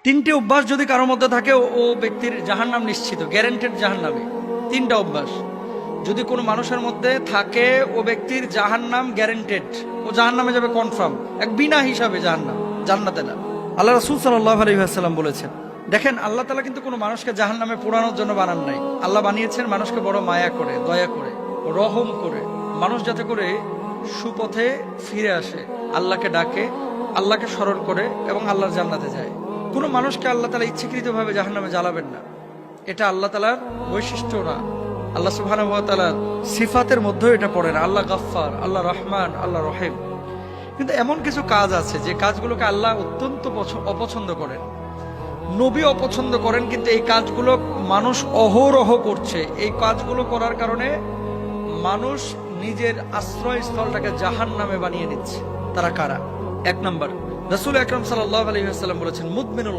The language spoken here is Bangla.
তিনটি অভ্যাস যদি কারোর মধ্যে থাকে ও ব্যক্তির জাহান্নাম নিশ্চিত, গ্যারান্টেড জাহান্নামে। তিনটা অভ্যাস যদি কোনো মানুষের মধ্যে থাকে, ও ব্যক্তির জাহান্নাম গ্যারান্টেড, ও জাহান্নামে যাবে কনফার্ম, এক বিনা হিসাবে জাহান্নাম, জান্নাতে না। আল্লাহ রাসূল সাল্লাল্লাহু আলাইহি ওয়াসাল্লাম বলেছেন, দেখেন আল্লাহ তাআলা কিন্তু কোনো মানুষকে জাহান্নামে পোড়ানোর জন্য বানান নাই। আল্লাহ বানিয়েছেন মানুষকে বড় মায়া করে, দয়া করে, রহম করে, মানুষ যাতে করে সুপথে ফিরে আসে, আল্লাহকে ডাকে, আল্লাহকে স্মরণ করে এবং আল্লাহর জান্নাতে যায়। কোনো মানুষকে আল্লাহ তাআলা ইচ্ছাকৃতভাবে জাহান্নামে জ্বালাবেন না, এটা আল্লাহ তাআলার বৈশিষ্ট্য না। আল্লাহ সুবহানাহু ওয়া তাআলার সিফাতের মধ্যেও এটা পড়ে না। আল্লাহ গাফফার, আল্লাহ রহমান, আল্লাহ রহিম। কিন্তু এমন কিছু কাজ আছে যে কাজগুলোকে আল্লাহ অত্যন্ত অপছন্দ করেন, নবী অপছন্দ করেন, কিন্তু এই কাজগুলো মানুষ অহরহ করছে। এই কাজগুলো করার কারণে মানুষ নিজের আশ্রয়স্থলটাকে জাহান্নামে বানিয়ে নিচ্ছে। তারা কারা? এক নম্বর, রাসূল আকরাম সাল্লাল্লাহু আলাইহি ওয়াসাল্লাম বলেছেন, মুদমিনুল